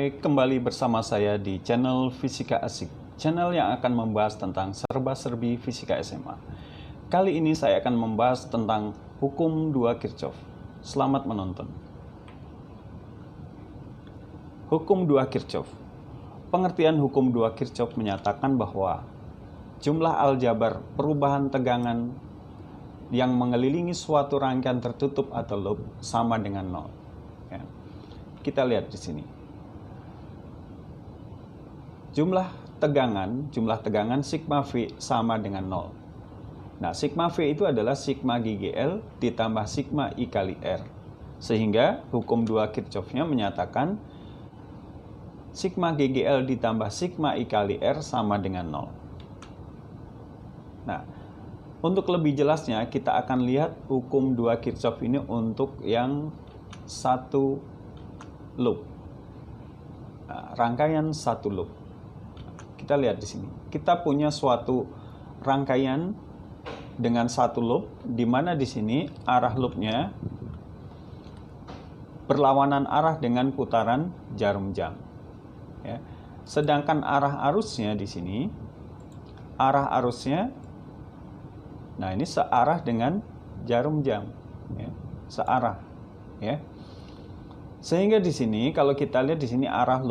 Baik, kembali bersama saya di channel Fisika Asik, channel yang akan membahas tentang serba-serbi fisika SMA. Kali ini saya akan membahas tentang hukum 2 Kirchhoff. Selamat menonton. Hukum 2 Kirchhoff. Pengertian hukum 2 Kirchhoff menyatakan bahwa jumlah aljabar perubahan tegangan yang mengelilingi suatu rangkaian tertutup atau loop sama dengan 0. Ya. Kita lihat di sini. Jumlah tegangan sigma V sama dengan 0. Nah, sigma V itu adalah sigma GGL ditambah sigma I kali R. Sehingga hukum 2 Kirchhoff-nya menyatakan sigma GGL ditambah sigma I kali R sama dengan 0. Nah, untuk lebih jelasnya kita akan lihat hukum 2 Kirchhoff ini untuk yang satu loop. Nah, rangkaian satu loop. Kita lihat di sini. Kita punya suatu rangkaian dengan satu loop, di mana di sini arah loopnya berlawanan arah dengan putaran jarum jam. Ya. Sedangkan arah arusnya di sini, arah arusnya, nah ini searah dengan jarum jam, ya. Searah, ya. Sehingga di sini kalau kita lihat di sini arah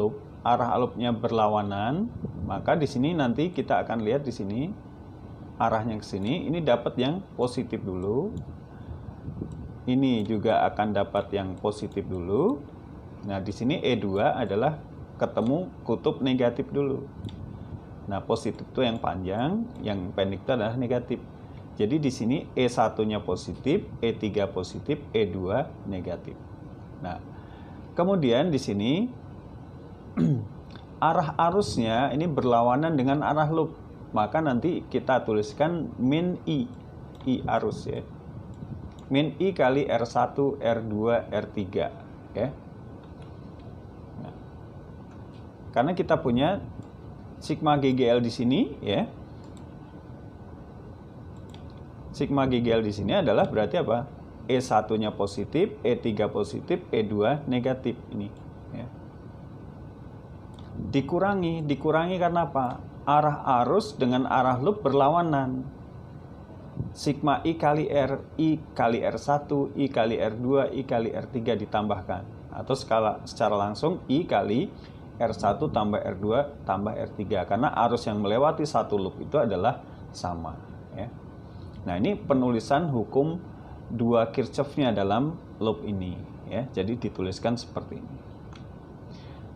loopnya berlawanan, maka di sini nanti kita akan lihat di sini arahnya ke sini, ini dapat yang positif dulu. Ini juga akan dapat yang positif dulu. Nah, di sini E2 adalah ketemu kutub negatif dulu. Nah, positif itu yang panjang, yang pendek itu adalah negatif. Jadi di sini E1-nya positif, E3 positif, E2 negatif. Nah, kemudian di sini arah arusnya ini berlawanan dengan arah loop, maka nanti kita tuliskan min I arus, ya. Min I kali R1, R2, R3, ya. Nah, karena kita punya sigma GGL di sini, ya. Sigma GGL di sini adalah berarti apa? E1-nya positif, E3 positif, E2 negatif ini, ya. Dikurangi karena apa? Arah arus dengan arah loop berlawanan. Sigma I kali R, I kali R1, I kali R2, I kali R3 ditambahkan. Atau secara langsung I kali R1 tambah R2 tambah R3. Karena arus yang melewati satu loop itu adalah sama, ya. Nah, ini penulisan hukum 2 Kirchhoff-nya dalam loop ini, ya. Jadi dituliskan seperti ini.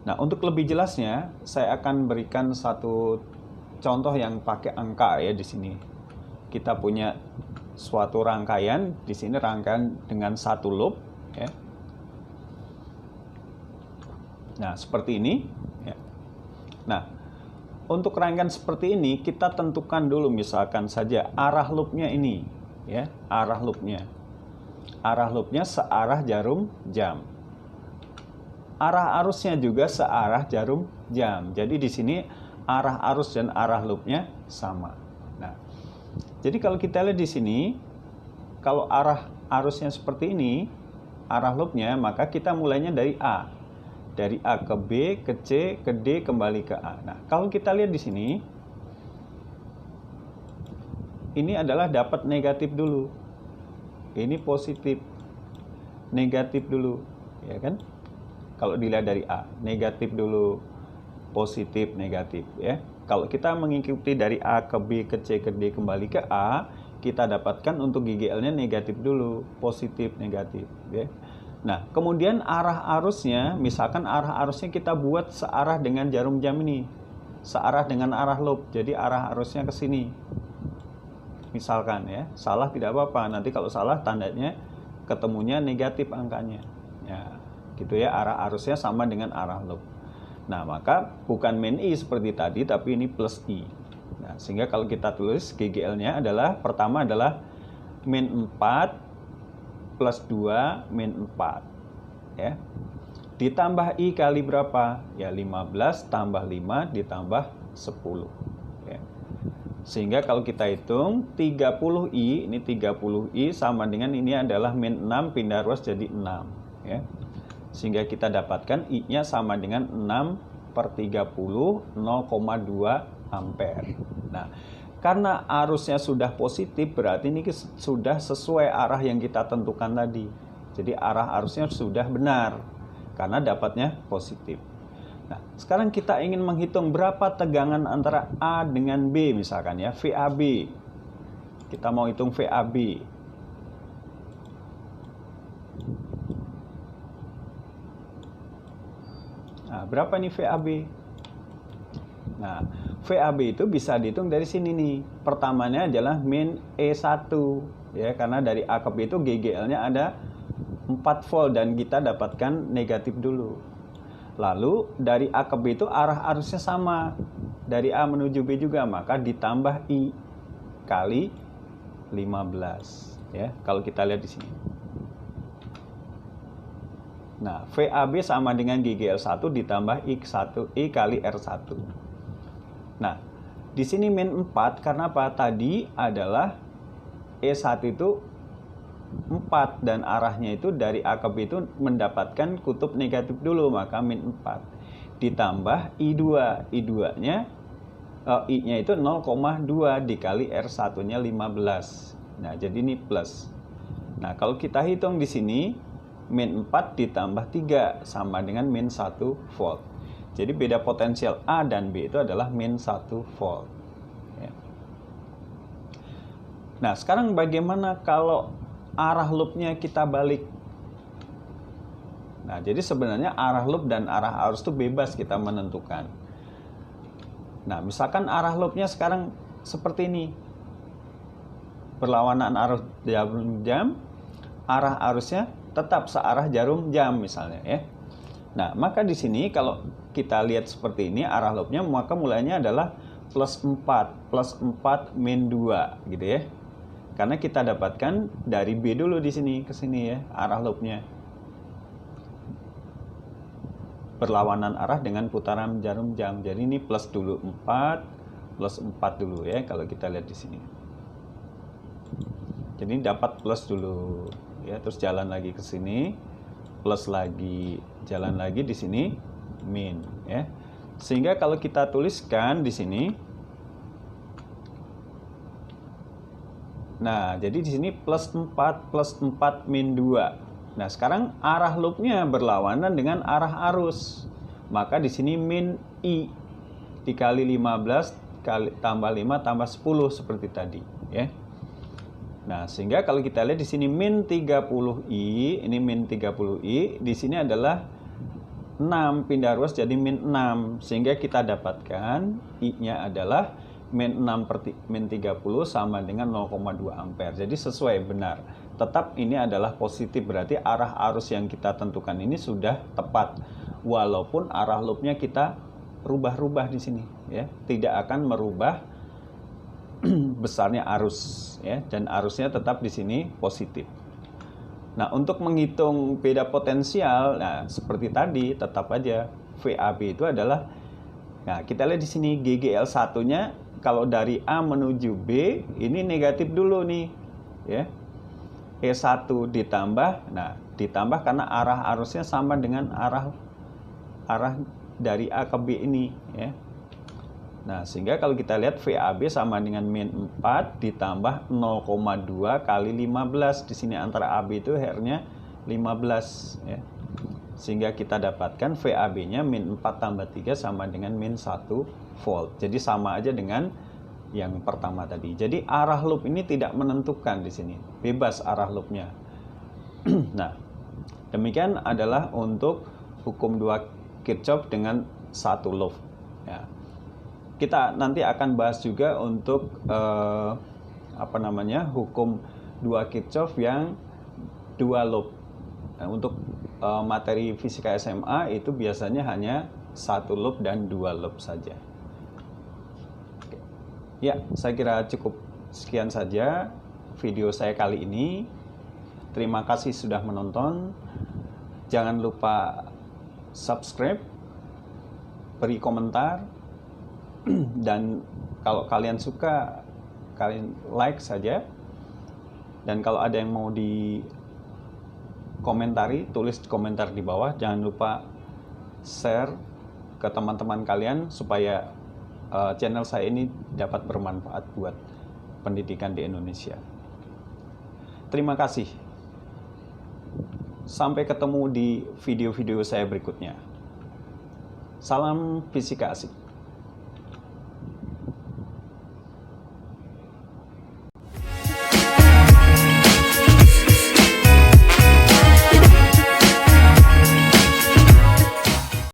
Nah, untuk lebih jelasnya, saya akan berikan satu contoh yang pakai angka, ya, di sini. Kita punya suatu rangkaian, di sini rangkaian dengan satu loop, ya. Nah, seperti ini, ya. Nah, untuk rangkaian seperti ini, kita tentukan dulu misalkan saja arah loopnya ini, ya, arah loopnya. Arah loopnya searah jarum jam. Arah arusnya juga searah jarum jam. Jadi di sini arah arus dan arah loopnya sama. Nah, jadi kalau kita lihat di sini, kalau arah arusnya seperti ini, arah loopnya, maka kita mulainya dari A. Dari A ke B, ke C, ke D, kembali ke A. Nah, kalau kita lihat di sini, ini adalah dapat negatif dulu. Ini positif. Negatif dulu, ya kan? Kalau dilihat dari A, negatif dulu, positif, negatif, ya. Kalau kita mengikuti dari A ke B, ke C, ke D, kembali ke A, kita dapatkan untuk GGL-nya negatif dulu, positif, negatif, ya. Nah, kemudian arah arusnya, misalkan arah arusnya kita buat searah dengan jarum jam ini, searah dengan arah loop, jadi arah arusnya ke sini. Misalkan, ya, salah tidak apa-apa, nanti kalau salah tandanya ketemunya negatif angkanya, ya. Gitu, ya, arah arusnya sama dengan arah loop. Nah, maka bukan min I seperti tadi, tapi ini plus I. Nah, sehingga kalau kita tulis GGL-nya adalah, pertama adalah min 4 plus 2 min 4, ya. Ditambah I kali berapa? Ya, 15 tambah 5 ditambah 10, ya. Sehingga kalau kita hitung 30I, ini 30I sama dengan ini adalah min 6 pindah ruas jadi 6, ya. Sehingga kita dapatkan I-nya sama dengan 6/30, 0,2 ampere. Nah, karena arusnya sudah positif, berarti ini sudah sesuai arah yang kita tentukan tadi. Jadi arah arusnya sudah benar, karena dapatnya positif. Nah, sekarang kita ingin menghitung berapa tegangan antara A dengan B misalkan ya, VAB. Kita mau hitung VAB. Nah, berapa nih VAB? Nah, VAB itu bisa dihitung dari sini nih. Pertamanya adalah min E1 ya, karena dari A ke B itu GGL-nya ada 4 volt dan kita dapatkan negatif dulu. Lalu dari A ke B itu arah arusnya sama. Dari A menuju B juga, maka ditambah I kali 15 ya. Kalau kita lihat di sini. Nah, VAB sama dengan GGL1 ditambah I kali R1. Nah, di sini min 4 karena apa? Tadi adalah E1 itu 4 dan arahnya itu dari A ke B itu mendapatkan kutub negatif dulu, maka min 4 ditambah I2. I2-nya I-nya itu 0,2 dikali R1-nya 15. Nah, jadi ini plus. Nah, kalau kita hitung di sini min 4 ditambah 3 sama dengan min 1 volt. Jadi beda potensial A dan B itu adalah min 1 volt. Ya. Nah, sekarang bagaimana kalau arah loopnya kita balik? Nah, jadi sebenarnya arah loop dan arah arus itu bebas kita menentukan. Nah, misalkan arah loopnya sekarang seperti ini. Berlawanan arus jarum jam, arah arusnya tetap searah jarum jam misalnya ya. Nah, maka di sini kalau kita lihat seperti ini arah loopnya, maka mulainya adalah plus 4 min 2 gitu ya. Karena kita dapatkan dari B dulu di sini ke sini ya, arah loopnya. Berlawanan arah dengan putaran jarum jam. Jadi ini plus dulu 4, plus 4 dulu ya kalau kita lihat di sini. Jadi dapat plus dulu ya, terus jalan lagi ke sini, plus lagi, jalan lagi di sini min ya. Sehingga kalau kita tuliskan di sini, nah, jadi di sini plus 4 min 2. Nah, sekarang arah loopnya berlawanan dengan arah arus. Maka di sini min I dikali 15 kali tambah 5 tambah 10 seperti tadi ya. Nah, sehingga kalau kita lihat di sini min 30I, ini min 30I, di sini adalah 6 pindah ruas jadi min 6, sehingga kita dapatkan I-nya adalah min 30 sama dengan 0,2 ampere. Jadi sesuai benar. Tetap ini adalah positif, berarti arah arus yang kita tentukan ini sudah tepat. Walaupun arah loopnya kita rubah-rubah di sini ya, tidak akan merubah besarnya arus ya, dan arusnya tetap di sini positif. Nah, untuk menghitung beda potensial, nah seperti tadi tetap aja VAB itu adalah, nah kita lihat di sini GGL1-nya kalau dari A menuju B ini negatif dulu nih ya. E1 ditambah, nah ditambah karena arah arusnya sama dengan arah dari A ke B ini ya. Nah, sehingga kalau kita lihat VAB sama dengan min 4 ditambah 0,2 kali 15. Di sini antara AB itu R-nya 15 ya. Sehingga kita dapatkan VAB-nya min 4 tambah 3 sama dengan min 1 volt. Jadi sama aja dengan yang pertama tadi. Jadi arah loop ini tidak menentukan di sini. Bebas arah loopnya. Nah, demikian adalah untuk hukum 2 Kirchhoff dengan satu loop ya. Kita nanti akan bahas juga untuk hukum 2 Kirchhoff yang 2 loop. Nah, untuk materi fisika SMA itu biasanya hanya 1 loop dan 2 loop saja. Oke. Ya, saya kira cukup sekian saja video saya kali ini. Terima kasih sudah menonton. Jangan lupa subscribe, beri komentar, dan kalau kalian suka, kalian like saja. Dan kalau ada yang mau komentari, tulis komentar di bawah. Jangan lupa share ke teman-teman kalian supaya channel saya ini dapat bermanfaat buat pendidikan di Indonesia. Terima kasih. Sampai ketemu di video-video saya berikutnya. Salam fisika asik.